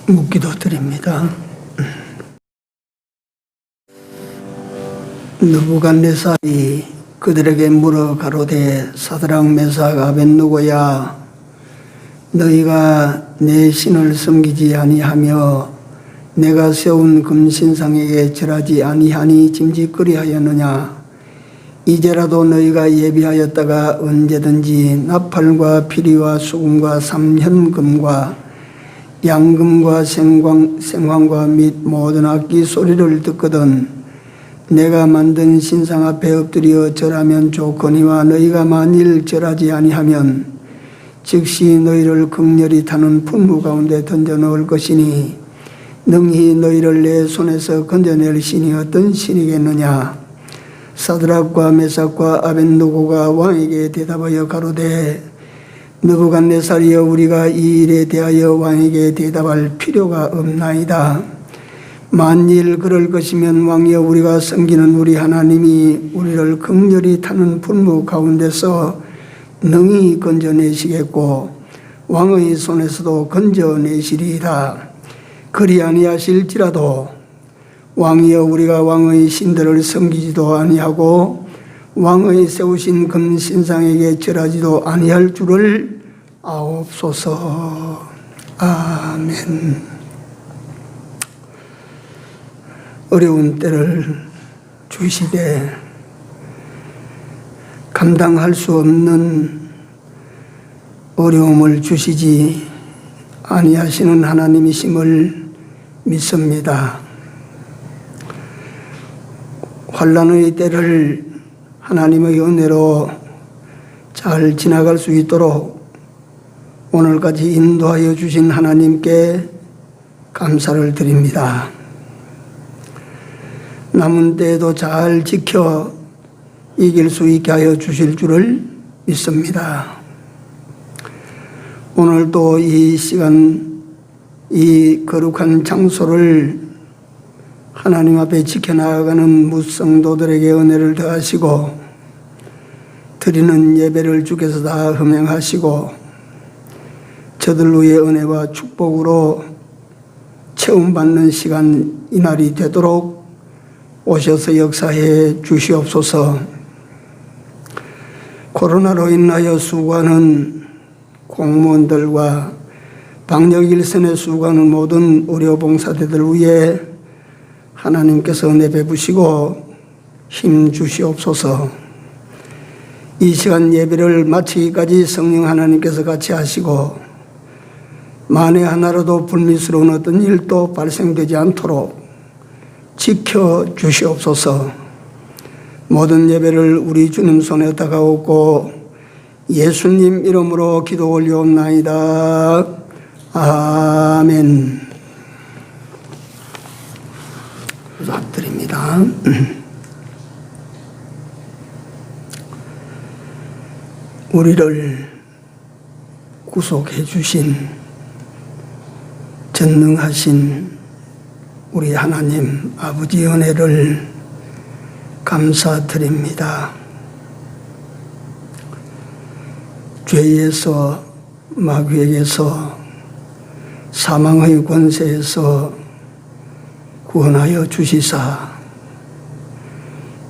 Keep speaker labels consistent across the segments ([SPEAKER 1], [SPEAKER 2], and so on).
[SPEAKER 1] 묻기도 드립니다. 느부갓네살이 그들에게 물어 가로되 사드락 메삭 아벳느고야 너희가 내 신을 섬기지 아니하며 내가 세운 금신상에게 절하지 아니하니 짐짓거리하였느냐. 이제라도 너희가 예비하였다가 언제든지 나팔과 피리와 수금과 삼현금과 양금과 생황과 및 모든 악기 소리를 듣거든 내가 만든 신상 앞에 엎드려 절하면 좋거니와 너희가 만일 절하지 아니하면 즉시 너희를 극렬히 타는 풍무 가운데 던져 넣을 것이니 능히 너희를 내 손에서 건져낼 신이 어떤 신이겠느냐. 사드락과 메삭과 아벳느고가 왕에게 대답하여 가로되 느부갓네살이여 우리가 이 일에 대하여 왕에게 대답할 필요가 없나이다. 만일 그럴 것이면 왕이여 우리가 섬기는 우리 하나님이 우리를 극렬히 타는 불무 가운데서 능히 건져내시겠고 왕의 손에서도 건져내시리이다. 그리 아니하실지라도 왕이여 우리가 왕의 신들을 섬기지도 아니하고 왕의 세우신 금신상에게 절하지도 아니할 줄을 아옵소서. 아멘. 어려운 때를 주시되 감당할 수 없는 어려움을 주시지 아니하시는 하나님이심을 믿습니다. 환난의 때를 하나님의 은혜로 잘 지나갈 수 있도록 오늘까지 인도하여 주신 하나님께 감사를 드립니다. 남은 때에도 잘 지켜 이길 수 있게 하여 주실 줄을 믿습니다. 오늘도 이 시간, 이 거룩한 장소를 하나님 앞에 지켜나가는 무성도들에게 은혜를 더하시고 드리는 예배를 주께서 다 흠행하시고 저들 위에 은혜와 축복으로 체험받는 시간 이날이 되도록 오셔서 역사해 주시옵소서. 코로나로 인하여 수고하는 공무원들과 방역일선에 수고하는 모든 의료봉사자들 위해 하나님께서 은혜 베푸시고 힘 주시옵소서. 이 시간 예배를 마치기까지 성령 하나님께서 같이 하시고 만에 하나라도 불미스러운 어떤 일도 발생되지 않도록 지켜주시옵소서. 모든 예배를 우리 주님 손에 다가오고 예수님 이름으로 기도 올려옵나이다. 아멘. 부탁드립니다. 우리를 구속해 주신 전능하신 우리 하나님 아버지 은혜를 감사드립니다. 죄에서 마귀에게서 사망의 권세에서 구원하여 주시사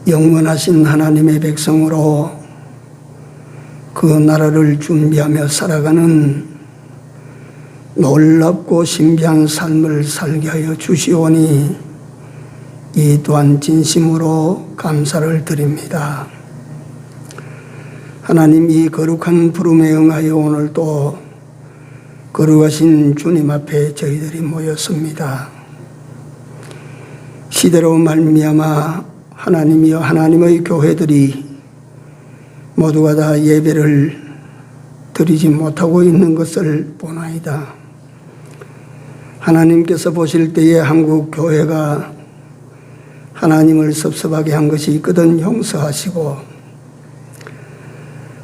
[SPEAKER 1] 영원하신 하나님의 백성으로 그 나라를 준비하며 살아가는 놀랍고 신비한 삶을 살게 하여 주시오니 이 또한 진심으로 감사를 드립니다. 하나님 이 거룩한 부름에 응하여 오늘도 거룩하신 주님 앞에 저희들이 모였습니다. 시대로 말미암아 하나님이여 하나님의 교회들이 모두가 다 예배를 드리지 못하고 있는 것을 보나이다. 하나님께서 보실 때에 한국 교회가 하나님을 섭섭하게 한 것이 있거든 용서하시고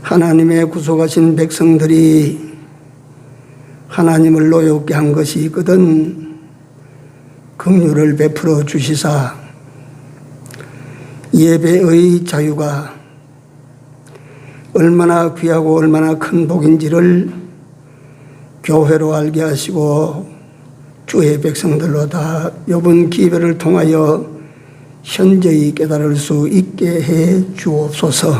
[SPEAKER 1] 하나님의 구속하신 백성들이 하나님을 노엽게 한 것이 있거든 긍휼을 베풀어 주시사 예배의 자유가 얼마나 귀하고 얼마나 큰 복인지를 교회로 알게 하시고 주의 백성들로 다 이번 기회를 통하여 현저히 깨달을 수 있게 해 주옵소서.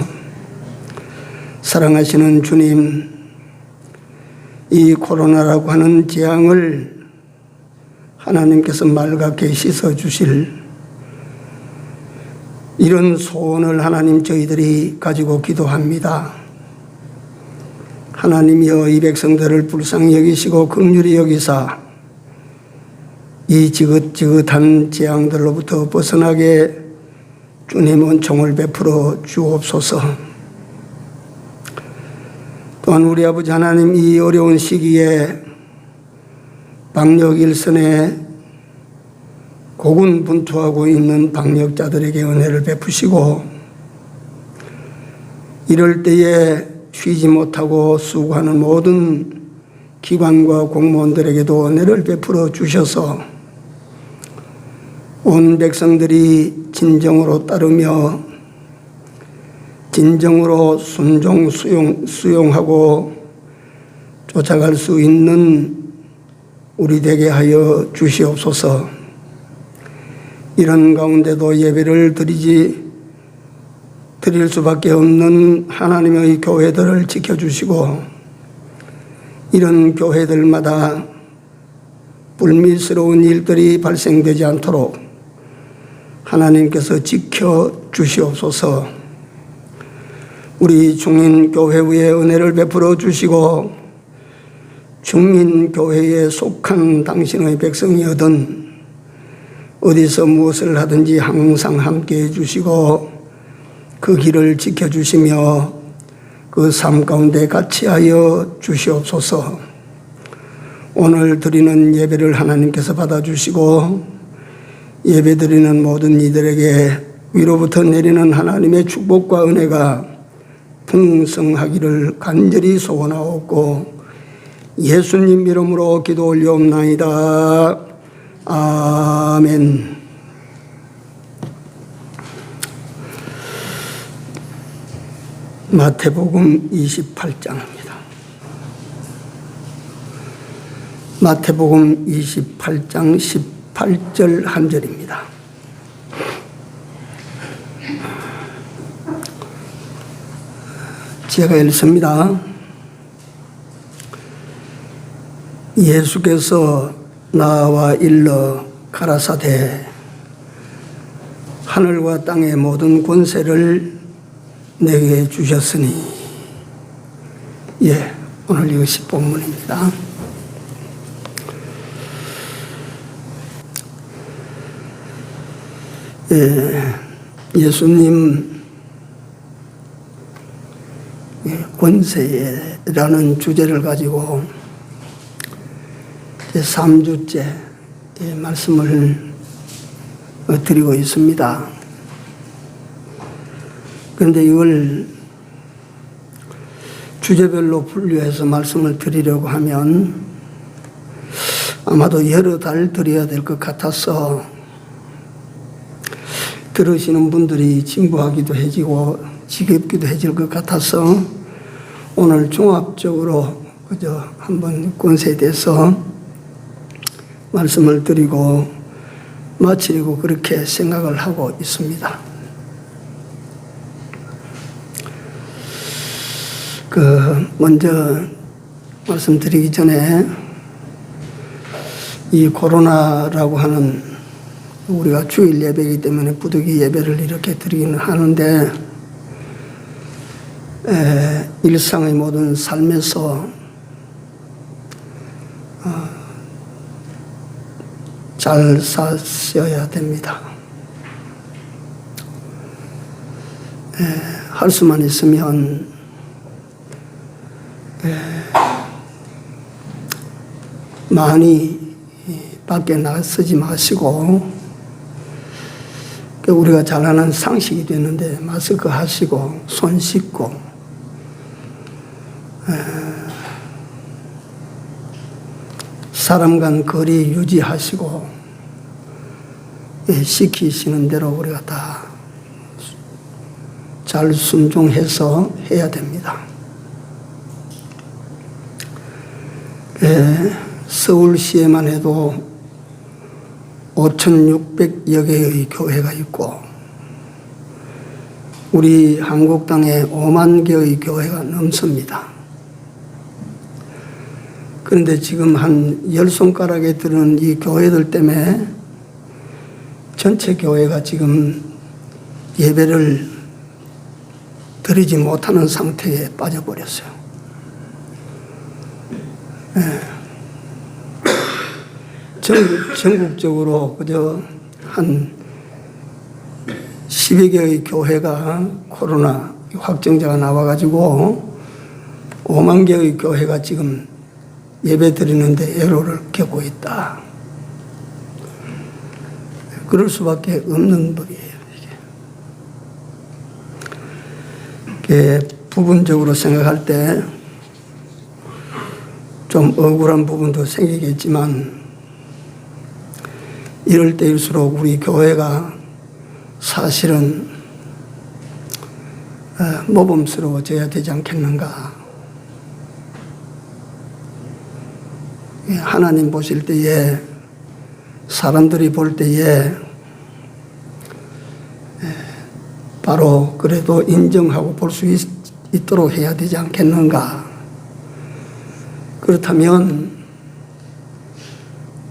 [SPEAKER 1] 사랑하시는 주님, 이 코로나라고 하는 재앙을 하나님께서 말갛게 씻어주실 이런 소원을 하나님 저희들이 가지고 기도합니다. 하나님이여 이 백성들을 불쌍히 여기시고 긍휼히 여기사 이 지긋지긋한 재앙들로부터 벗어나게 주님 은총을 베풀어 주옵소서. 또한 우리 아버지 하나님 이 어려운 시기에 방역 일선에 고군분투하고 있는 방역자들에게 은혜를 베푸시고 이럴 때에 쉬지 못하고 수고하는 모든 기관과 공무원들에게도 은혜를 베풀어 주셔서 온 백성들이 진정으로 따르며 진정으로 순종 수용하고 쫓아갈 수 있는 우리 되게 하여 주시옵소서. 이런 가운데도 예배를 드릴 수밖에 없는 하나님의 교회들을 지켜주시고 이런 교회들마다 불미스러운 일들이 발생되지 않도록 하나님께서 지켜주시옵소서. 우리 중인교회 위에 은혜를 베풀어 주시고 중인교회에 속한 당신의 백성이거든 어디서 무엇을 하든지 항상 함께해 주시고 그 길을 지켜주시며 그 삶 가운데 같이 하여 주시옵소서. 오늘 드리는 예배를 하나님께서 받아주시고 예배 드리는 모든 이들에게 위로부터 내리는 하나님의 축복과 은혜가 풍성하기를 간절히 소원하옵고 예수님 이름으로 기도 올려옵나이다. 아멘. 마태복음 28장입니다. 마태복음 28장 18절 한 절입니다. 제가 읽습니다. 예수께서 나와 일러 가라사대 하늘과 땅의 모든 권세를 내게 주셨으니. 오늘 이것이 본문입니다. 예수님 권세라는 주제를 가지고 3주째 말씀을 드리고 있습니다. 그런데 이걸 주제별로 분류해서 말씀을 드리려고 하면 아마도 여러 달 드려야 될 것 같아서 들으시는 분들이 진부하기도 해지고 지겹기도 해질 것 같아서 오늘 종합적으로 그저 한번 권세에 대해서 말씀을 드리고 마치려고 그렇게 생각을 하고 있습니다. 먼저 말씀드리기 전에 이 코로나라고 하는 우리가 주일 예배이기 때문에 부득이 예배를 이렇게 드리기는 하는데 일상의 모든 삶에서 잘 사셔야 됩니다. 할 수만 있으면 많이 밖에 나서지 마시고 우리가 잘 아는 상식이 되는데 마스크 하시고 손 씻고 사람 간 거리 유지하시고 시키시는 대로 우리가 다 잘 순종해서 해야 됩니다. 서울시에만 해도 5,600여 개의 교회가 있고 우리 한국 땅에 5만 개의 교회가 넘습니다. 그런데 지금 한 10손가락에 드는 이 교회들 때문에 전체 교회가 지금 예배를 드리지 못하는 상태에 빠져버렸어요. 전국적으로 그저 한 10여 개의 교회가 코로나 확정자가 나와가지고 5만 개의 교회가 지금 예배 드리는데 애로를 겪고 있다. 그럴 수밖에 없는 법이에요. 이게 부분적으로 생각할 때 좀 억울한 부분도 생기겠지만 이럴 때일수록 우리 교회가 사실은 모범스러워져야 되지 않겠는가. 하나님 보실 때에 사람들이 볼 때에 바로 그래도 인정하고 볼 수 있도록 해야 되지 않겠는가. 그렇다면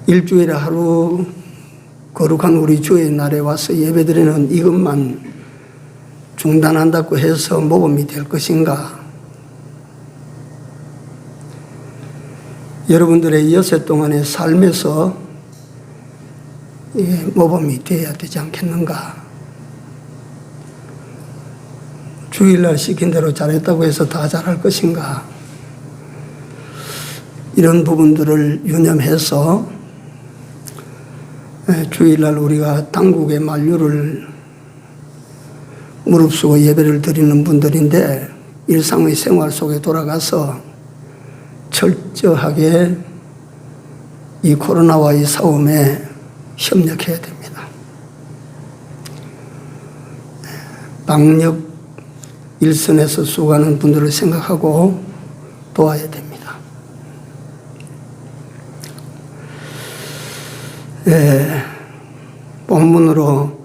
[SPEAKER 1] 일주일에 하루 거룩한 우리 주의 날에 와서 예배드리는 이것만 중단한다고 해서 모범이 될 것인가? 여러분들의 여세 동안의 삶에서 모범이 되어야 되지 않겠는가? 주일날 시킨 대로 잘했다고 해서 다 잘할 것인가? 이런 부분들을 유념해서 주일날 우리가 당국의 만류를 무릅쓰고 예배를 드리는 분들인데 일상의 생활 속에 돌아가서 철저하게 이 코로나와의 싸움에 협력해야 됩니다. 방역 일선에서 수고하는 분들을 생각하고 도와야 됩니다. 본문으로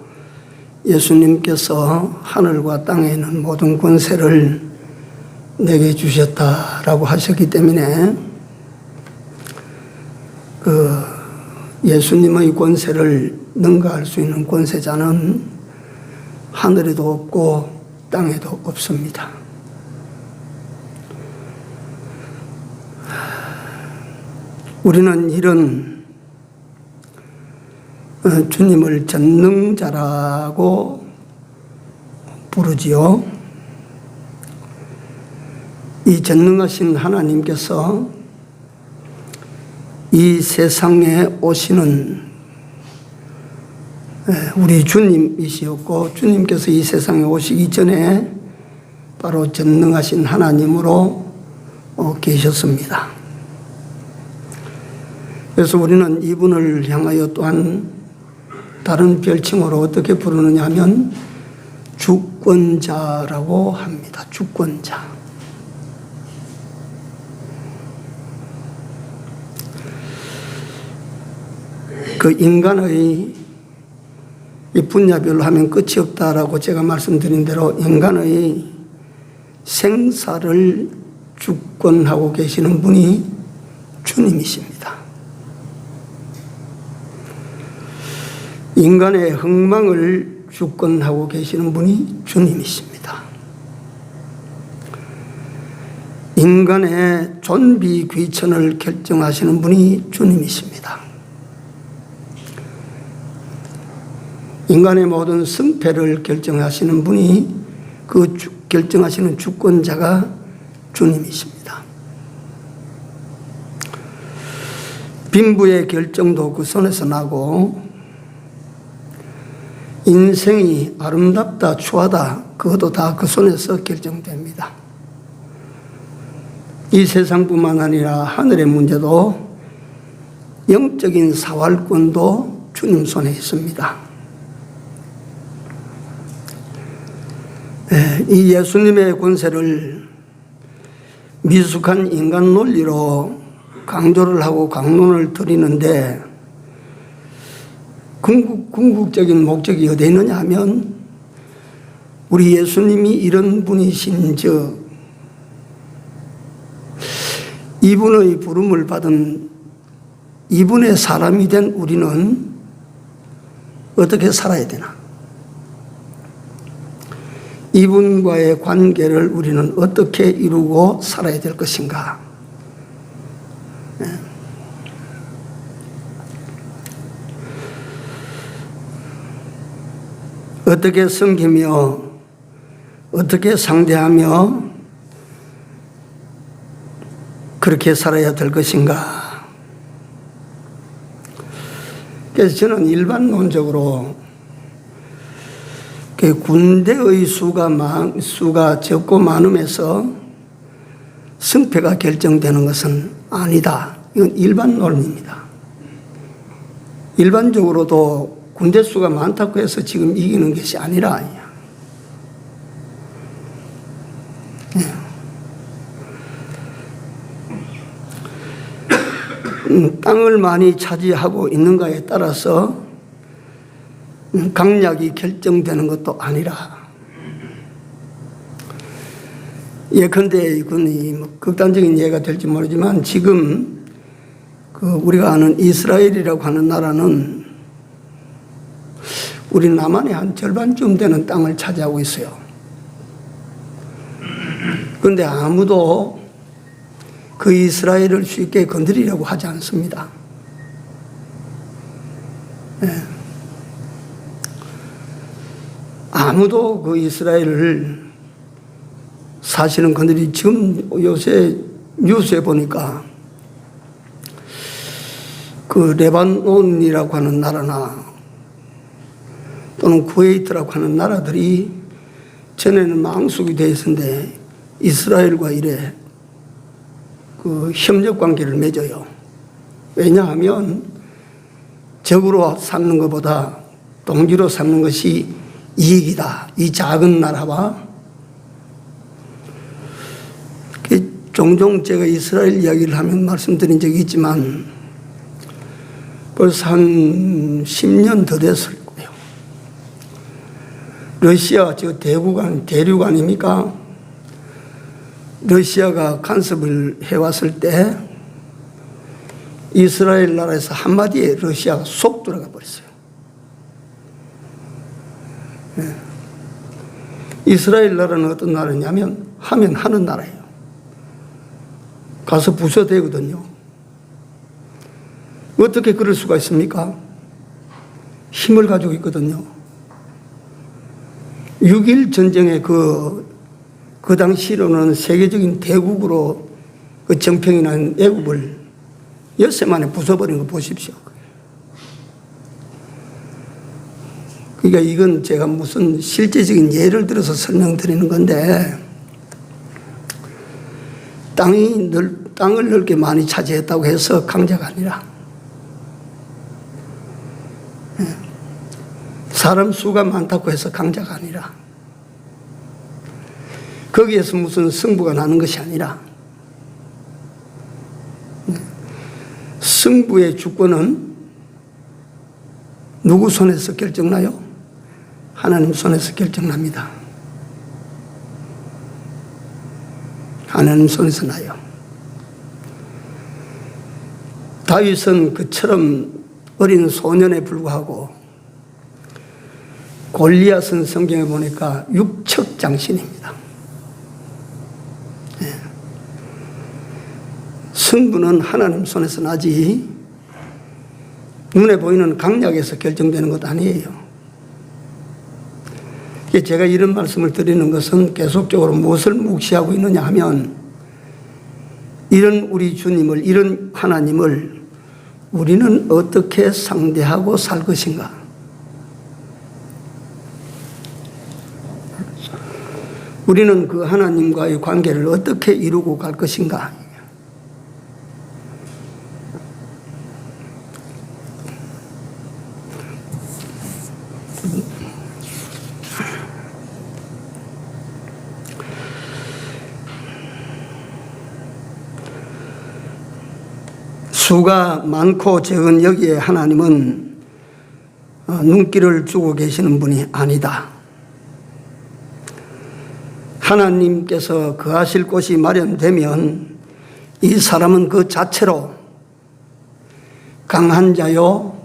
[SPEAKER 1] 예수님께서 하늘과 땅에 있는 모든 권세를 내게 주셨다라고 하셨기 때문에 그 예수님의 권세를 능가할 수 있는 권세자는 하늘에도 없고 땅에도 없습니다. 우리는 이런 주님을 전능자라고 부르지요. 이 전능하신 하나님께서 이 세상에 오시는 우리 주님이시었고 주님께서 이 세상에 오시기 전에 바로 전능하신 하나님으로 계셨습니다. 그래서 우리는 이분을 향하여 또한 다른 별칭으로 어떻게 부르느냐 하면 주권자라고 합니다. 주권자. 그 인간의 이 분야별로 하면 끝이 없다라고 제가 말씀드린 대로 인간의 생사를 주권하고 계시는 분이 주님이십니다. 인간의 흥망을 주권하고 계시는 분이 주님이십니다. 인간의 존비 귀천을 결정하시는 분이 주님이십니다. 인간의 모든 승패를 결정하시는 분이 그 결정하시는 주권자가 주님이십니다. 빈부의 결정도 그 손에서 나고 인생이 아름답다 추하다 그것도 다 그 손에서 결정됩니다. 이 세상뿐만 아니라 하늘의 문제도 영적인 사활권도 주님 손에 있습니다. 이 예수님의 권세를 미숙한 인간 논리로 강조를 하고 강론을 드리는데 궁극적인 목적이 어디에 있느냐 하면 우리 예수님이 이런 분이신즉 이분의 부름을 받은 이분의 사람이 된 우리는 어떻게 살아야 되나? 이분과의 관계를 우리는 어떻게 이루고 살아야 될 것인가? 어떻게 섬기며 어떻게 상대하며 그렇게 살아야 될 것인가? 그래서 저는 일반론적으로 군대의 수가 적고 많음에서 승패가 결정되는 것은 아니다. 이건 일반론입니다. 일반적으로도 군대 수가 많다고 해서 지금 이기는 것이 아니라 땅을 많이 차지하고 있는가에 따라서 강약이 결정되는 것도 아니라 예컨대 이건 극단적인 예가 될지 모르지만 지금 우리가 아는 이스라엘이라고 하는 나라는 우리 남한의 한 절반쯤 되는 땅을 차지하고 있어요. 그런데 아무도 그 이스라엘을 쉽게 건드리려고 하지 않습니다. 네. 아무도 그 이스라엘을 사실은 건드리 지금 요새 뉴스에 보니까 그 레바논이라고 하는 나라나 또는 쿠웨이트라고 하는 나라들이 전에는 망숙이 되어 있었는데 이스라엘과 이래 그 협력 관계를 맺어요. 왜냐하면 적으로 삼는 것보다 동지로 삼는 것이 이익이다. 이 작은 나라와 종종 제가 이스라엘 이야기를 하면 말씀드린 적이 있지만 벌써 한 10년 더 됐을 거예요. 러시아 저 대륙 아닙니까? 러시아가 간섭을 해왔을 때 이스라엘 나라에서 한마디에 러시아가 쏙 들어가 버렸어요. 네. 이스라엘 나라는 어떤 나라냐면 하면 하는 나라예요. 가서 부숴대거든요. 어떻게 그럴 수가 있습니까? 힘을 가지고 있거든요. 6.1 전쟁의 그 당시로는 세계적인 대국으로 그 정평이 난 애국을 엿새 만에 부숴버린 거 보십시오. 그러니까 이건 제가 무슨 실제적인 예를 들어서 설명드리는 건데 땅을 넓게 많이 차지했다고 해서 강자가 아니라 사람 수가 많다고 해서 강자가 아니라 거기에서 무슨 승부가 나는 것이 아니라 승부의 주권은 누구 손에서 결정나요? 하나님 손에서 결정납니다. 하나님 손에서 나요. 다윗은 그처럼 어린 소년에 불구하고 골리앗은 성경에 보니까 육척장신입니다. 네. 승부는 하나님 손에서 나지 눈에 보이는 강약에서 결정되는 것 아니에요. 제가 이런 말씀을 드리는 것은 계속적으로 무엇을 묵시하고 있느냐 하면 이런 우리 주님을, 이런 하나님을 우리는 어떻게 상대하고 살 것인가? 우리는 그 하나님과의 관계를 어떻게 이루고 갈 것인가? 수가 많고 적은 여기에 하나님은 눈길을 주고 계시는 분이 아니다. 하나님께서 거하실 곳이 마련되면 이 사람은 그 자체로 강한 자요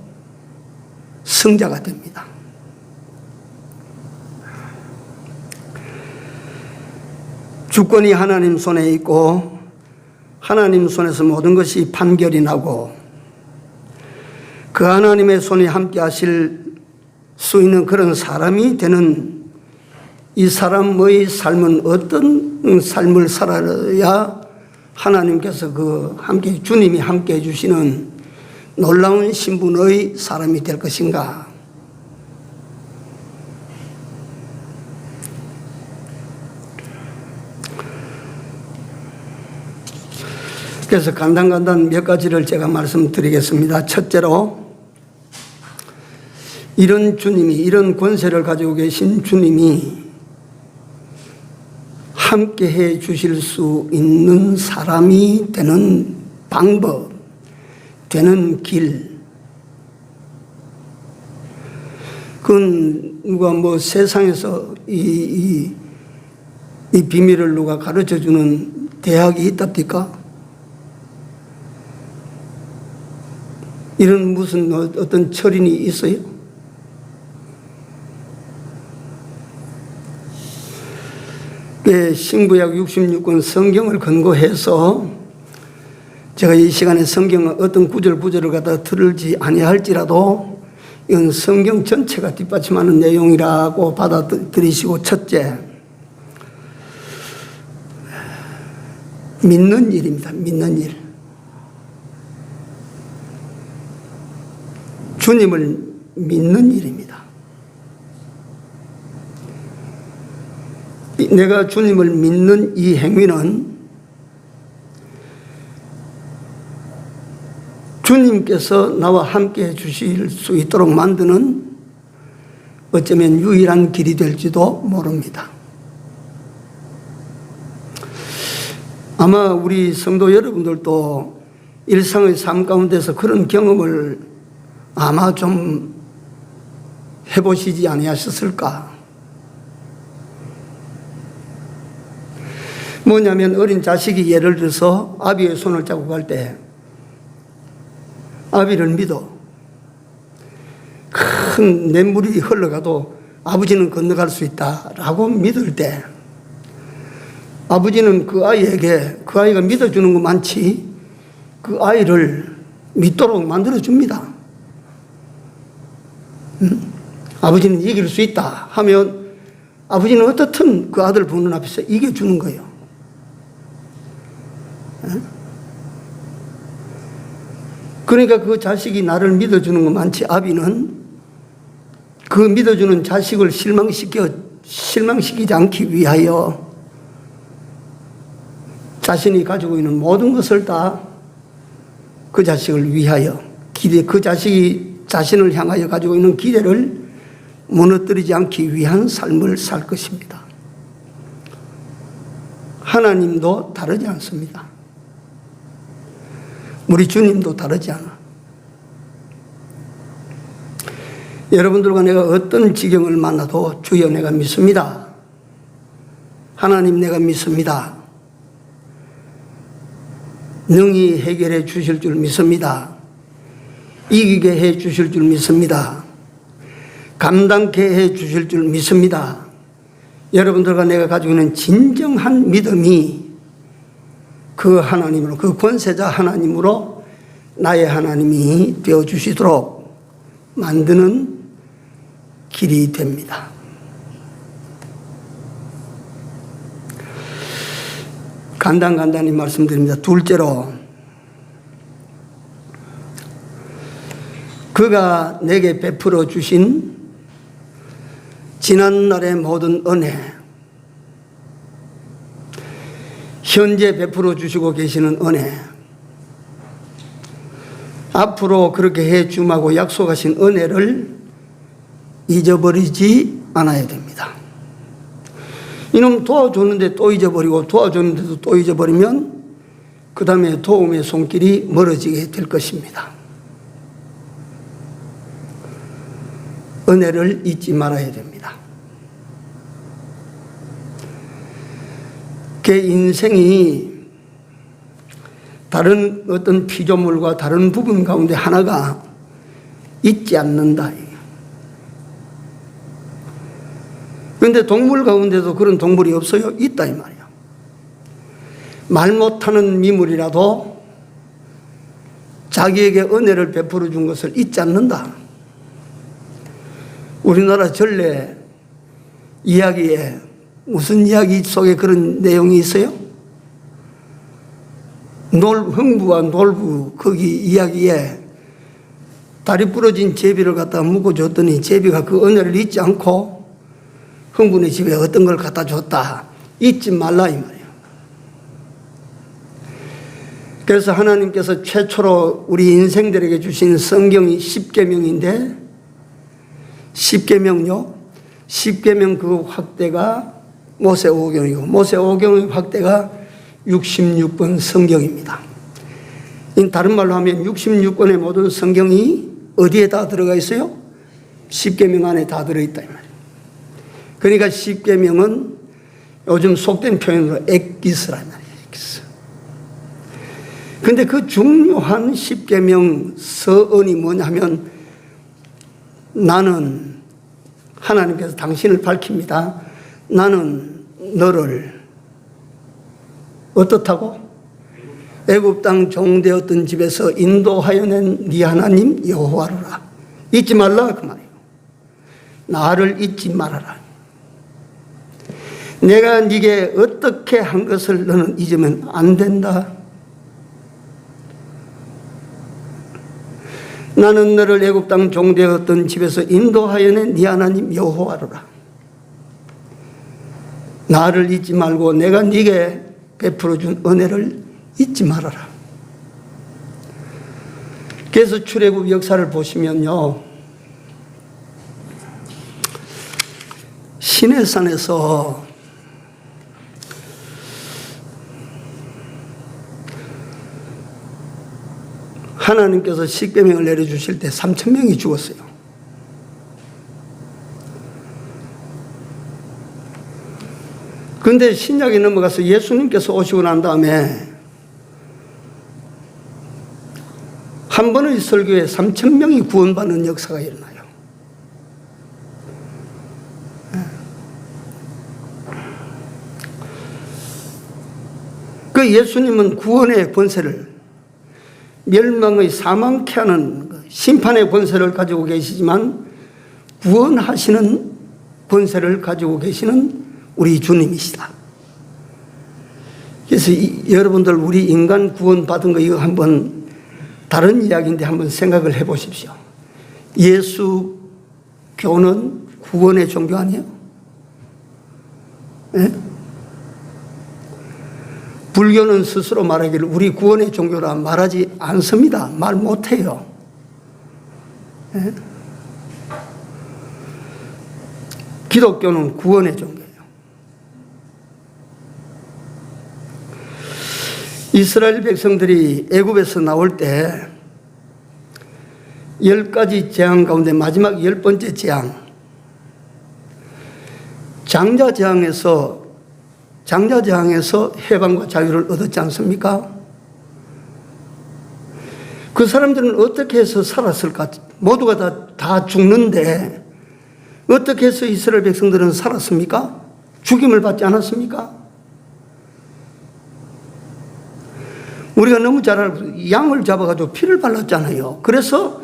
[SPEAKER 1] 승자가 됩니다. 주권이 하나님 손에 있고 하나님 손에서 모든 것이 판결이 나고 그 하나님의 손이 함께 하실 수 있는 그런 사람이 되는 이 사람의 삶은 어떤 삶을 살아야 하나님께서 그 함께 주님이 함께 해주시는 놀라운 신분의 사람이 될 것인가? 그래서 간단간단 몇 가지를 제가 말씀드리겠습니다. 첫째로 이런 주님이, 이런 권세를 가지고 계신 주님이 함께 해 주실 수 있는 사람이 되는 방법, 되는 길. 그건 누가 뭐 세상에서 이 비밀을 누가 가르쳐 주는 대학이 있답니까? 이런 무슨 어떤 철인이 있어요? 신구약 66권 성경을 근거해서 제가 이 시간에 성경 어떤 구절을 갖다 들을지 아니할지라도 이건 성경 전체가 뒷받침하는 내용이라고 받아들이시고, 첫째, 믿는 일입니다. 믿는 일. 주님을 믿는 일입니다. 내가 주님을 믿는 이 행위는 주님께서 나와 함께 해 주실 수 있도록 만드는 어쩌면 유일한 길이 될지도 모릅니다. 아마 우리 성도 여러분들도 일상의 삶 가운데서 그런 경험을 아마 좀 해보시지 아니하셨을까? 뭐냐면 어린 자식이 예를 들어서 아비의 손을 잡고 갈 때 아비를 믿어. 큰 냇물이 흘러가도 아버지는 건너갈 수 있다라고 믿을 때 아버지는 그 아이에게, 그 아이가 믿어주는 것 많지, 그 아이를 믿도록 만들어줍니다. 아버지는 이길 수 있다 하면 아버지는 어떻든 그 아들 보는 앞에서 이겨주는 거예요. 그러니까 그 자식이 나를 믿어주는 것 많지, 아비는 그 믿어주는 자식을 실망시키지 않기 위하여 자신이 가지고 있는 모든 것을 다 그 자식을 위하여 그 자식이 자신을 향하여 가지고 있는 기대를 무너뜨리지 않기 위한 삶을 살 것입니다. 하나님도 다르지 않습니다. 우리 주님도 다르지 않아. 여러분들과 내가 어떤 지경을 만나도 주여 내가 믿습니다. 하나님 내가 믿습니다. 능히 해결해 주실 줄 믿습니다. 이기게 해 주실 줄 믿습니다. 감당케 해 주실 줄 믿습니다. 여러분들과 내가 가지고 있는 진정한 믿음이 그 하나님으로, 그 권세자 하나님으로 나의 하나님이 되어주시도록 만드는 길이 됩니다. 간단히 말씀드립니다. 둘째로, 그가 내게 베풀어 주신 지난날의 모든 은혜, 현재 베풀어 주시고 계시는 은혜, 앞으로 그렇게 해 주마고 약속하신 은혜를 잊어버리지 않아야 됩니다. 이놈 도와줬는데 또 잊어버리고 도와줬는데도 또 잊어버리면 그 다음에 도움의 손길이 멀어지게 될 것입니다. 은혜를 잊지 말아야 됩니다. 그 인생이 다른 어떤 피조물과 다른 부분 가운데 하나가 있지 않는다. 그런데 동물 가운데도 그런 동물이 없어요? 있다 이 말이야. 말 못하는 미물이라도 자기에게 은혜를 베풀어 준 것을 잊지 않는다. 우리나라 전래 이야기에 무슨 이야기 속에 그런 내용이 있어요? 흥부와 놀부 거기 이야기에 다리 부러진 제비를 갖다 묶어줬더니 제비가 그 은혜를 잊지 않고 흥부네 집에 어떤 걸 갖다 줬다. 잊지 말라 이 말이에요. 그래서 하나님께서 최초로 우리 인생들에게 주신 성경이 십계명인데, 십계명요, 십계명 그 확대가 모세오경이고 모세오경의 확대가 66권 성경입니다. 다른 말로 하면 66권의 모든 성경이 어디에 다 들어가 있어요? 십계명 안에 다 들어있다 이 말이에요. 그러니까 십계명은 요즘 속된 표현으로 엑기스란 말이에요. 엑기스. 근데 그 중요한 십계명 서언이 뭐냐 하면, 나는, 하나님께서 당신을 밝힙니다. 나는 너를 어떻다고? 애굽 땅 종되었던 집에서 인도하여 낸 네 하나님 여호와로라. 잊지 말라 그 말이에요. 나를 잊지 말아라. 내가 네게 어떻게 한 것을 너는 잊으면 안 된다. 나는 너를 애굽 땅 종되었던 집에서 인도하여 낸 네 하나님 여호와로라. 나를 잊지 말고 내가 네게 베풀어 준 은혜를 잊지 말아라. 그래서 출애굽 역사를 보시면요, 시내산에서 하나님께서 십계명을 내려주실 때 3,000명이 죽었어요. 그런데 신약에 넘어가서 예수님께서 오시고 난 다음에 한 번의 설교에 3,000명이 구원받는 역사가 일어나요. 그 예수님은 구원의 권세를, 멸망의 사망케 하는 심판의 권세를 가지고 계시지만 구원하시는 권세를 가지고 계시는 우리 주님이시다. 그래서 여러분들 우리 인간 구원 받은 거 이거 한번 다른 이야기인데 한번 생각을 해 보십시오. 예수 교는 구원의 종교 아니에요? 네? 불교는 스스로 말하기를 우리 구원의 종교라 말하지 않습니다. 말 못해요. 네? 기독교는 구원의 종교예요. 이스라엘 백성들이 애굽에서 나올 때 10가지 재앙 가운데 마지막 10번째 재앙, 장자재앙에서 해방과 자유를 얻었지 않습니까? 그 사람들은 어떻게 해서 살았을까? 모두가 다 죽는데 어떻게 해서 이스라엘 백성들은 살았습니까? 죽임을 받지 않았습니까? 우리가 너무 잘 알고 양을 잡아가지고 피를 발랐잖아요. 그래서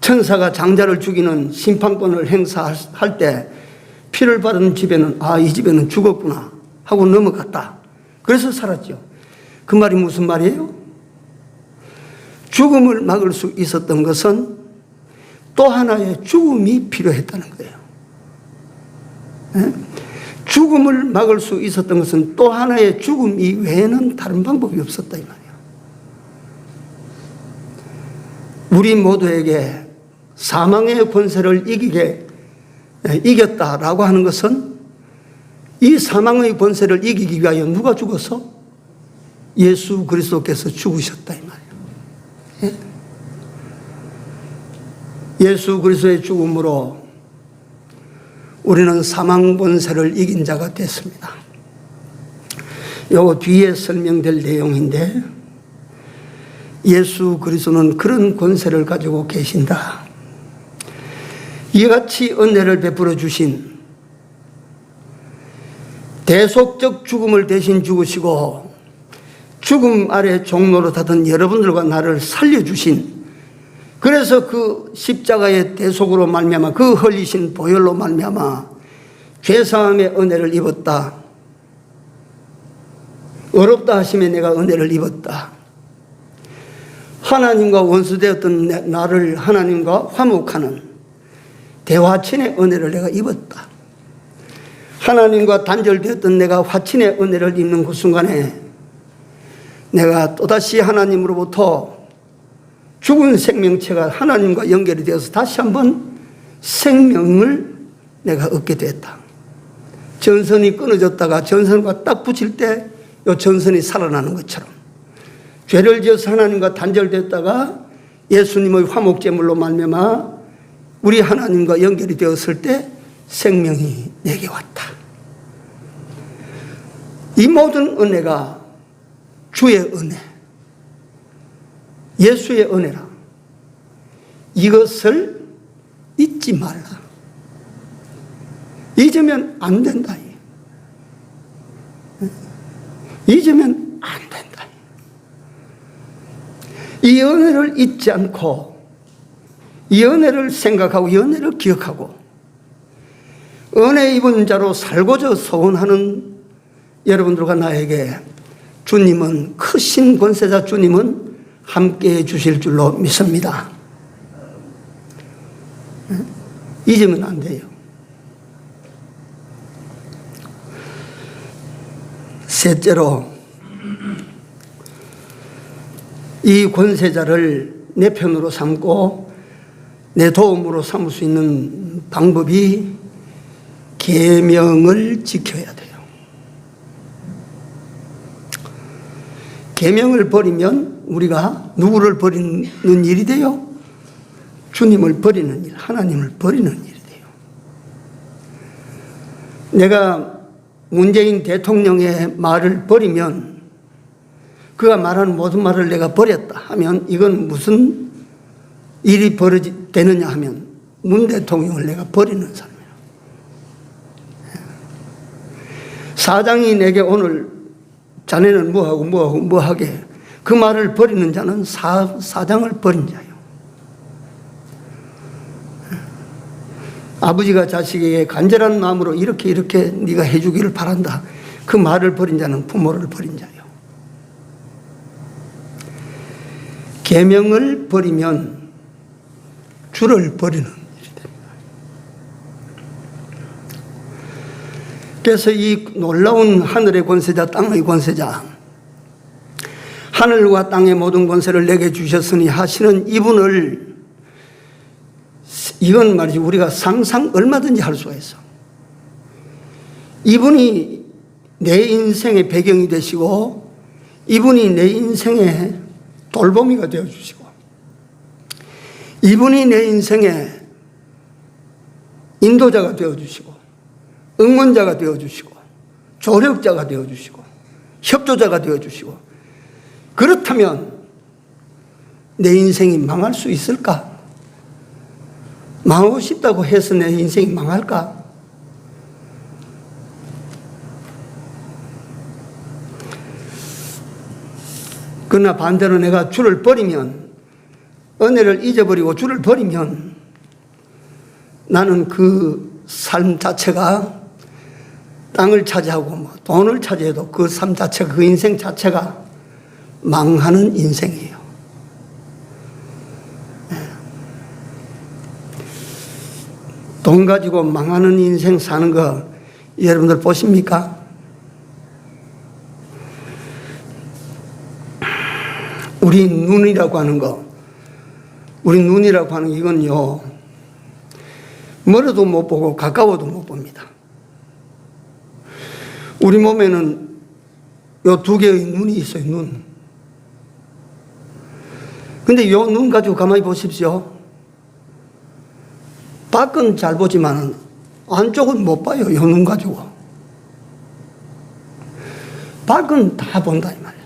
[SPEAKER 1] 천사가 장자를 죽이는 심판권을 행사할 때 피를 바른 집에는 이 집에는 죽었구나 하고 넘어갔다. 그래서 살았죠. 그 말이 무슨 말이에요? 죽음을 막을 수 있었던 것은 또 하나의 죽음이 필요했다는 거예요. 네? 죽음을 막을 수 있었던 것은 또 하나의 죽음 이외에는 다른 방법이 없었다 이 말이에요. 우리 모두에게 사망의 권세를 이겼다라고 하는 것은 이 사망의 권세를 이기기 위하여 누가 죽어서? 예수 그리스도께서 죽으셨다 이 말이에요. 예수 그리스도의 죽음으로 우리는 사망 권세를 이긴 자가 됐습니다. 요거 뒤에 설명될 내용인데, 예수 그리스도는 그런 권세를 가지고 계신다. 이같이 은혜를 베풀어 주신, 대속적 죽음을 대신 죽으시고 죽음 아래 종로로 타던 여러분들과 나를 살려주신, 그래서 그 십자가의 대속으로 말미암아, 그 흘리신 보혈로 말미암아 죄사함의 은혜를 입었다. 어렵다 하심에 내가 은혜를 입었다. 하나님과 원수되었던 나를 하나님과 화목하는 대화친의 은혜를 내가 입었다. 하나님과 단절되었던 내가 화친의 은혜를 입는 그 순간에 내가 또다시 하나님으로부터 죽은 생명체가 하나님과 연결이 되어서 다시 한번 생명을 내가 얻게 됐다. 전선이 끊어졌다가 전선과 딱 붙일 때 이 전선이 살아나는 것처럼, 죄를 지어서 하나님과 단절됐다가 예수님의 화목제물로 말미암아 우리 하나님과 연결이 되었을 때 생명이 내게 왔다. 이 모든 은혜가 주의 은혜, 예수의 은혜라. 이것을 잊지 말라. 잊으면 안 된다. 잊으면 안 된다. 이 은혜를 잊지 않고, 이 은혜를 생각하고, 이 은혜를 기억하고, 은혜 입은 자로 살고자 소원하는 여러분들과 나에게 주님은, 크신 권세자 주님은 함께 해 주실 줄로 믿습니다. 잊으면 안 돼요. 셋째로, 이 권세자를 내 편으로 삼고 내 도움으로 삼을 수 있는 방법이 계명을 지켜야 돼요. 계명을 버리면 우리가 누구를 버리는 일이 돼요? 주님을 버리는 일, 하나님을 버리는 일이 돼요. 내가 문재인 대통령의 말을 버리면, 그가 말하는 모든 말을 내가 버렸다 하면 이건 무슨 일이 벌어지느냐 하면 문 대통령을 내가 버리는 사람이에요. 사장이 내게 오늘 자네는 뭐하게, 그 말을 버리는 자는 사장을 버린 자예요. 아버지가 자식에게 간절한 마음으로 이렇게 네가 해주기를 바란다, 그 말을 버린 자는 부모를 버린 자예요. 계명을 버리면 주를 버리는 일이 됩니다. 그래서 이 놀라운 하늘의 권세자, 땅의 권세자, 하늘과 땅의 모든 권세를 내게 주셨으니 하시는 이분을, 이건 말이지 우리가 상상 얼마든지 할 수가 있어. 이분이 내 인생의 배경이 되시고, 이분이 내 인생의 돌보미가 되어주시고, 이분이 내 인생의 인도자가 되어주시고, 응원자가 되어주시고, 조력자가 되어주시고, 협조자가 되어주시고, 그렇다면 내 인생이 망할 수 있을까? 망하고 싶다고 해서 내 인생이 망할까? 그러나 반대로 내가 주를 버리면, 은혜를 잊어버리고 주를 버리면 나는 그 삶 자체가, 땅을 차지하고 돈을 차지해도 그 삶 자체가, 그 인생 자체가 망하는 인생이에요. 돈 가지고 망하는 인생 사는 거 여러분들 보십니까? 우리 눈이라고 하는 거, 우리 눈이라고 하는 이건요, 멀어도 못 보고 가까워도 못 봅니다. 우리 몸에는 요 두 개의 눈이 있어요, 눈. 근데 요 눈 가지고 가만히 보십시오. 밖은 잘 보지만 안쪽은 못 봐요. 요 눈 가지고. 밖은 다 본다 이 말이야.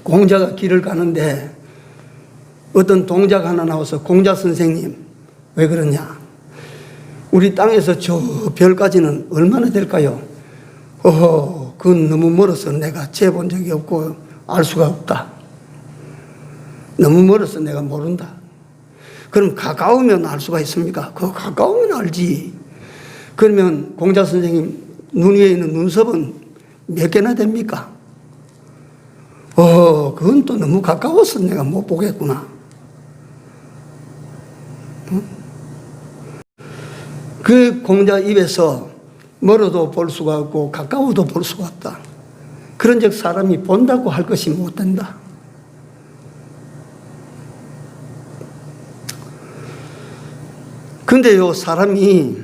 [SPEAKER 1] 공자가 길을 가는데 어떤 동자가 하나 나와서 공자 선생님 왜 그러냐? 우리 땅에서 저 별까지는 얼마나 될까요? 그건 너무 멀어서 내가 재본 적이 없고 알 수가 없다. 너무 멀어서 내가 모른다. 그럼 가까우면 알 수가 있습니까? 그거 가까우면 알지. 그러면 공자 선생님 눈 위에 있는 눈썹은 몇 개나 됩니까? 그건 또 너무 가까워서 내가 못 보겠구나. 그 공자 입에서 멀어도 볼 수가 없고 가까워도 볼 수가 없다. 그런즉 사람이 본다고 할 것이 못 된다. 근데요, 사람이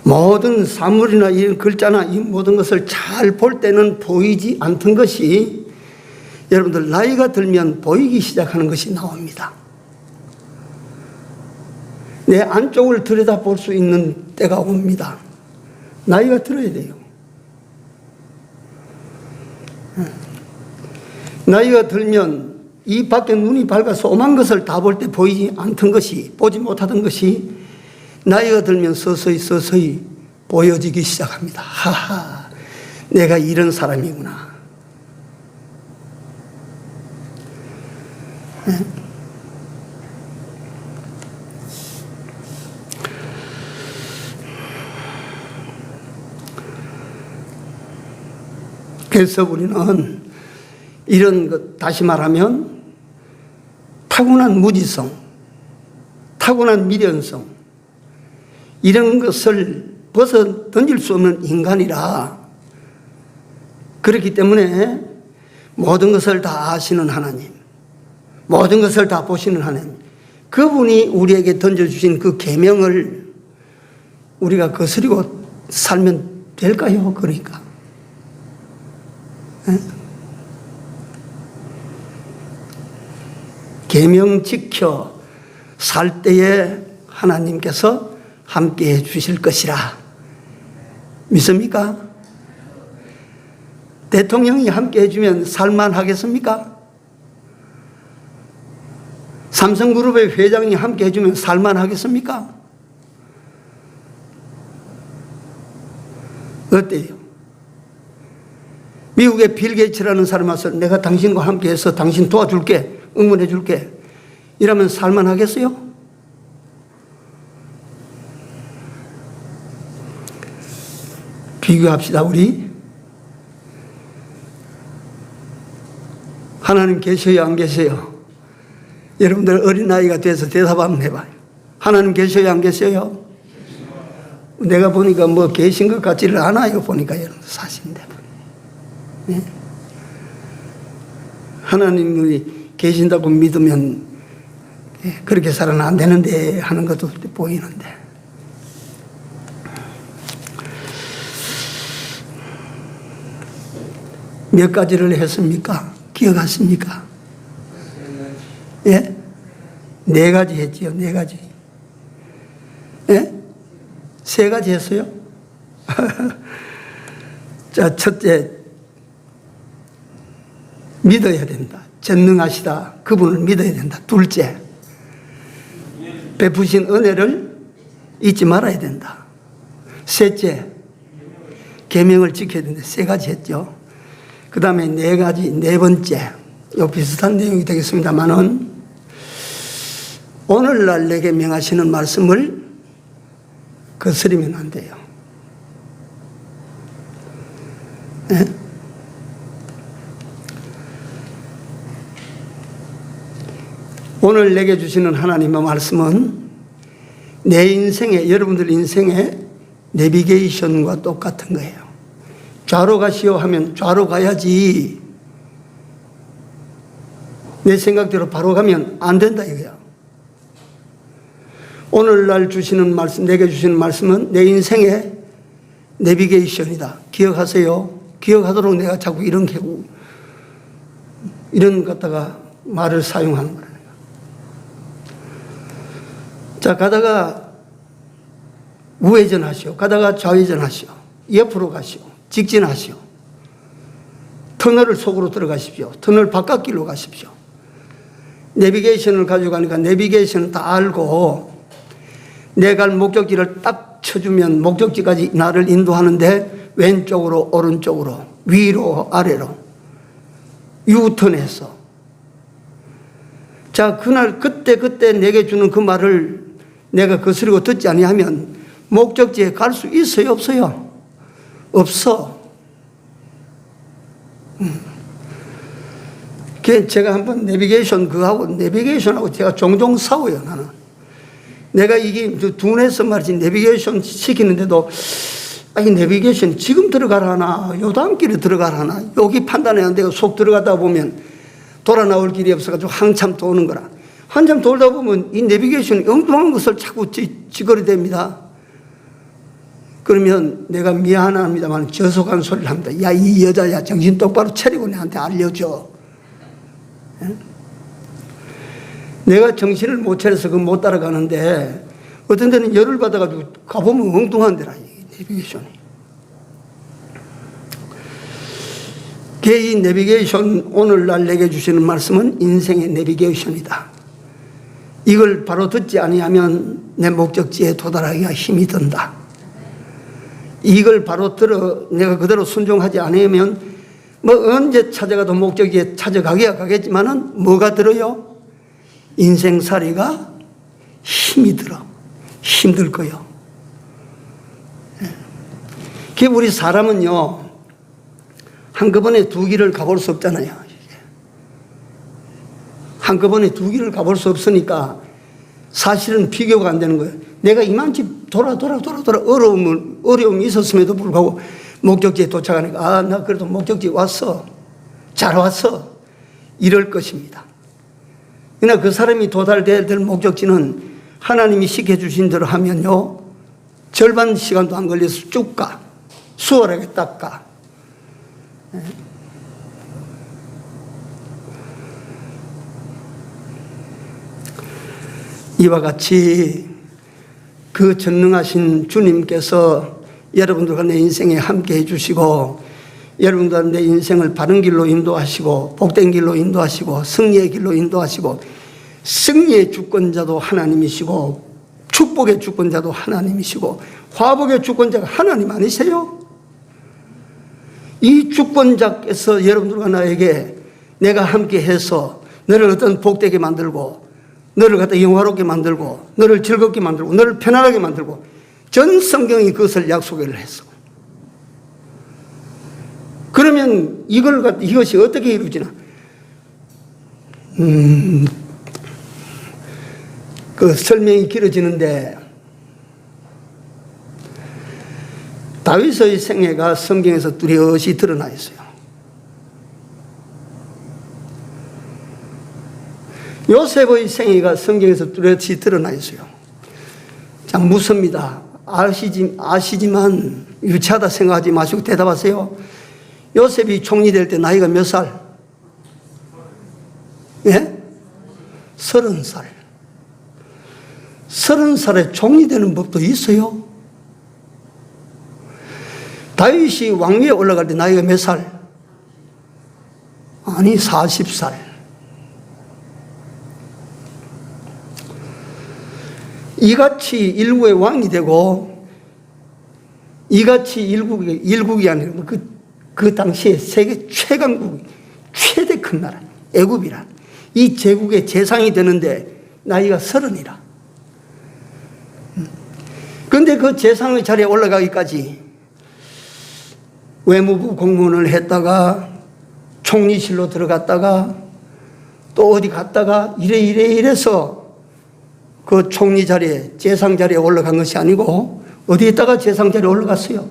[SPEAKER 1] 모든 사물이나 이 글자나 이 모든 것을 잘 볼 때는 보이지 않던 것이 여러분들 나이가 들면 보이기 시작하는 것이 나옵니다. 내 안쪽을 들여다볼 수 있는 때가 옵니다. 나이가 들어야 돼요. 나이가 들면 이 밖에 눈이 밝아서 오만 것을 다 볼 때 보이지 않던 것이, 보지 못하던 것이 나이가 들면 서서히 보여지기 시작합니다. 하하, 내가 이런 사람이구나. 그래서 우리는 이런 것, 다시 말하면 타고난 무지성, 타고난 미련성, 이런 것을 벗어 던질 수 없는 인간이라, 그렇기 때문에 모든 것을 다 아시는 하나님, 모든 것을 다 보시는 하나님, 그분이 우리에게 던져주신 그 계명을 우리가 거스리고 살면 될까요? 그러니까 계명 지켜 살 때에 하나님께서 함께해 주실 것이라 믿습니까? 대통령이 함께해 주면 살만하겠습니까? 삼성그룹의 회장이 함께해 주면 살만하겠습니까? 어때요? 미국의 빌 게이츠라는 사람 와서 내가 당신과 함께해서 당신 도와줄게, 응원해줄게 이러면 살만하겠어요? 비교합시다. 우리 하나님 계셔요 안 계셔요? 여러분들 어린아이가 돼서 대답 한번 해봐요. 하나님 계셔요 안 계셔요? 내가 보니까 뭐 계신 것 같지를 않아요. 보니까 여러분 사실인데 네? 하나님이 계신다고 믿으면 그렇게 살아는 안 되는데 하는 것도 보이는데, 몇 가지를 했습니까? 기억하십니까? 예? 4가지 했지요. 4가지. 예? 3가지 했어요? 자, 첫째, 믿어야 된다. 전능하시다. 그분을 믿어야 된다. 둘째, 베푸신 은혜를 잊지 말아야 된다. 셋째, 계명을 지켜야 된다. 3가지 했죠. 그 다음에 4가지, 4번째, 요 비슷한 내용이 되겠습니다만은, 오늘날 내게 명하시는 말씀을 거스리면 안 돼요. 네? 오늘 내게 주시는 하나님의 말씀은 내 인생에, 여러분들 인생의 내비게이션과 똑같은 거예요. 좌로 가시오 하면 좌로 가야지, 내 생각대로 바로 가면 안 된다 이거야. 오늘날 주시는 말씀, 내게 주시는 말씀은 내 인생의 내비게이션이다. 기억하세요. 기억하도록 내가 자꾸 이런 이런 갖다가 말을 사용하는 거예요. 자, 가다가 우회전하시오. 가다가 좌회전하시오. 옆으로 가시오. 직진하시오. 터널을 속으로 들어가십시오. 터널 바깥길로 가십시오. 내비게이션을 가지고 가니까 내비게이션을 다 알고 내 갈 목적지를 딱 쳐주면 목적지까지 나를 인도하는데 왼쪽으로 오른쪽으로 위로 아래로 유턴해서 자, 그날 그때 내게 주는 그 말을 내가 거스르고 듣지 아니하면 목적지에 갈 수 있어요, 없어요? 없어. 제가 한번 내비게이션하고 제가 종종 싸워요, 나는. 내가 이게 둔해서 말이지, 내비게이션 시키는데도, 이 내비게이션 지금 들어가라 하나, 요 다음 길에 들어가라 하나, 여기 판단해야 안 되고 속 들어가다 보면 돌아 나올 길이 없어가지고 한참 도는 거라. 한참 돌다 보면 이 내비게이션이 엉뚱한 것을 자꾸 찌거리댑니다. 그러면 내가 미안합니다만 저속한 소리를 합니다. 야, 이 여자야, 정신 똑바로 차리고 내한테 알려줘. 예? 내가 정신을 못 차려서 그거 못 따라가는데 어떤 데는 열을 받아가지고 가보면 엉뚱한 데라, 이 내비게이션이. 이 내비게이션, 오늘날 내게 주시는 말씀은 인생의 내비게이션이다. 이걸 바로 듣지 아니하면 내 목적지에 도달하기가 힘이 든다. 이걸 바로 들어 내가 그대로 순종하지 않으면 뭐 언제 찾아가도 목적지에 찾아가기야 가겠지만은 뭐가 들어요? 인생살이가 힘이 들어. 힘들 거요. 그 우리 사람은요, 한꺼번에 두 길을 가볼 수 없잖아요. 한꺼번에 두 길을 가볼 수 없으니까 사실은 비교가 안 되는 거예요. 내가 이만큼 돌아 어려움이 있었음에도 불구하고 목적지에 도착하니까 나 그래도 목적지에 왔어. 잘 왔어. 이럴 것입니다. 그러나 그 사람이 도달돼야 될 목적지는 하나님이 시켜주신 대로 하면요, 절반 시간도 안 걸려서 쭉 가. 수월하게 딱 가. 이와 같이 그 전능하신 주님께서 여러분들과 내 인생에 함께 해주시고 여러분들과 내 인생을 바른 길로 인도하시고 복된 길로 인도하시고 승리의 길로 인도하시고 승리의 주권자도 하나님이시고 축복의 주권자도 하나님이시고 화복의 주권자가 하나님 아니세요? 이 주권자께서 여러분들과 나에게 내가 함께 해서 너를 어떤 복되게 만들고 너를 갖다 영화롭게 만들고 너를 즐겁게 만들고 너를 편안하게 만들고 전 성경이 그것을 약속을 했어. 그러면 이것이 어떻게 이루어지나? 그 설명이 길어지는데 다윗의 생애가 성경에서 뚜렷이 드러나 있어요. 요셉의 생애가 성경에서 뚜렷이 드러나 있어요. 참 무섭니다. 아시지만 유치하다 생각하지 마시고 대답하세요. 요셉이 총리 될 때 나이가 몇 살? 예? 30살. 30살에 총리 되는 법도 있어요. 다윗이 왕위에 올라갈 때 나이가 몇 살? 아니, 40살. 이같이 일국의 왕이 되고 이같이 일국이 아니라 그 당시에 세계 최강국, 최대 큰 나라 애굽이란 이 제국의 재상이 되는데 나이가 30이라. 그런데 그 재상의 자리에 올라가기까지 외무부 공무원을 했다가 총리실로 들어갔다가 또 어디 갔다가 이래서 그 총리 자리에, 재상 자리에 올라간 것이 아니고 어디 있다가 재상 자리에 올라갔어요?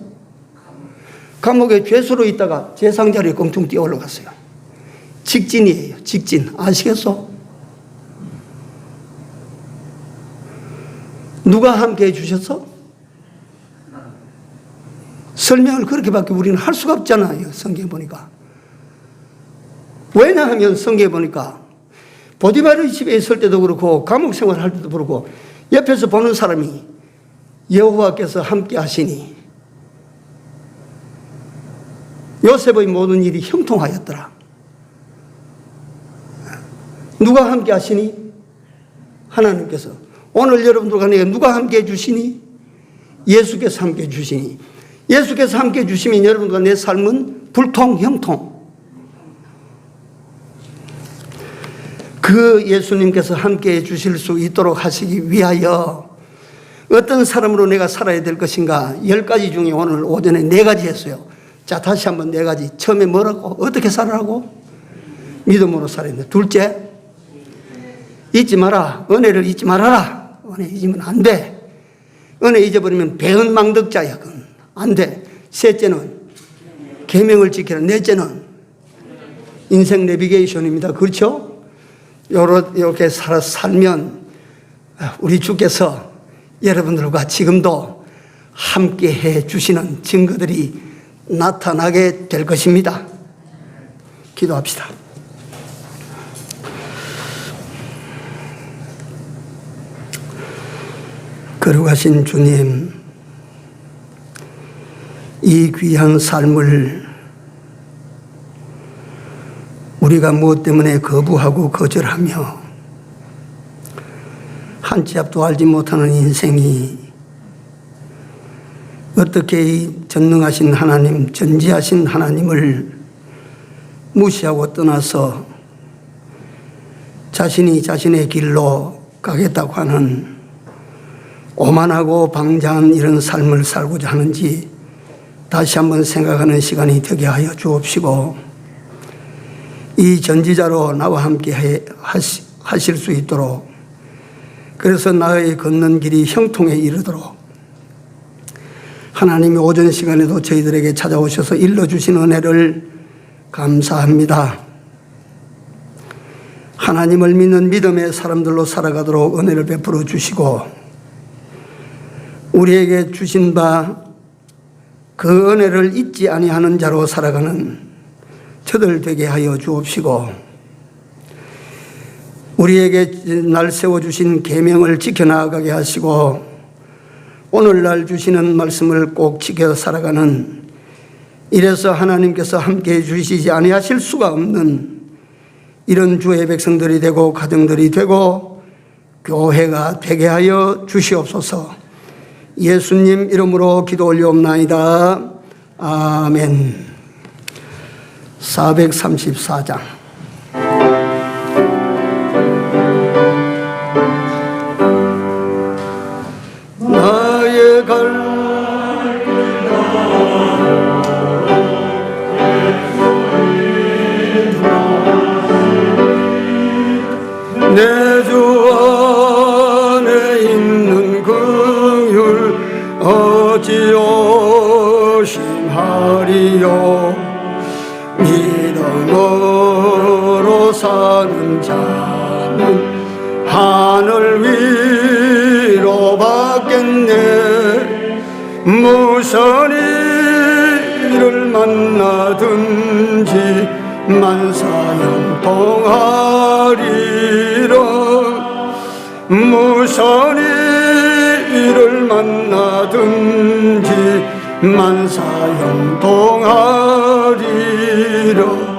[SPEAKER 1] 감옥에 죄수로 있다가 재상 자리에 껑충 뛰어 올라갔어요. 직진이에요. 직진. 아시겠어? 누가 함께 해주셨어? 설명을 그렇게밖에 우리는 할 수가 없잖아요. 성경 보니까. 왜냐하면 성경에 보니까 보디발의 집에 있을 때도 그렇고 감옥 생활할 때도 그렇고 옆에서 보는 사람이 여호와께서 함께 하시니 요셉의 모든 일이 형통하였더라. 누가 함께 하시니? 하나님께서. 오늘 여러분들과 내가 누가 함께 해주시니? 예수께서 함께 해주시니. 예수께서 함께 해주시면 여러분들과 내 삶은 불통, 형통. 그 예수님께서 함께 해주실 수 있도록 하시기 위하여 어떤 사람으로 내가 살아야 될 것인가? 10가지 중에 오늘 오전에 4가지 했어요. 자, 다시 한번 4가지. 처음에 뭐라고? 어떻게 살아라고? 믿음으로 살아야 된다. 둘째, 잊지 마라. 은혜를 잊지 말아라. 은혜 잊으면 안 돼. 은혜 잊어버리면 배은망덕자야. 그건 안 돼. 셋째는 계명을 지키라. 넷째는 인생 내비게이션입니다. 그렇죠? 이렇게 살면 우리 주께서 여러분들과 지금도 함께 해 주시는 증거들이 나타나게 될 것입니다. 기도합시다. 거룩하신 주님, 이 귀한 삶을 우리가 무엇 때문에 거부하고 거절하며 한 치 앞도 알지 못하는 인생이 어떻게 이 전능하신 하나님, 전지하신 하나님을 무시하고 떠나서 자신이 자신의 길로 가겠다고 하는 오만하고 방자한 이런 삶을 살고자 하는지 다시 한번 생각하는 시간이 되게 하여 주옵시고, 이 전지자로 나와 함께 하실 수 있도록, 그래서 나의 걷는 길이 형통에 이르도록 하나님이 오전 시간에도 저희들에게 찾아오셔서 일러주신 은혜를 감사합니다. 하나님을 믿는 믿음의 사람들로 살아가도록 은혜를 베풀어 주시고, 우리에게 주신 바 그 은혜를 잊지 아니하는 자로 살아가는 저들 되게 하여 주옵시고, 우리에게 날 세워주신 계명을 지켜나가게 하시고, 오늘날 주시는 말씀을 꼭 지켜 살아가는, 이래서 하나님께서 함께해 주시지 아니하실 수가 없는 이런 주의 백성들이 되고 가정들이 되고 교회가 되게 하여 주시옵소서. 예수님 이름으로 기도 올려옵나이다. 아멘. 434장. 나의 갈 내 주 안에 있는 긍휼 어찌 오심하리요. 믿음으로 사는 자는 하늘 위로 받겠네. 무슨 일을 만나든지 만사형통하리라. 무슨 일을 만나든지 만사형통하리라.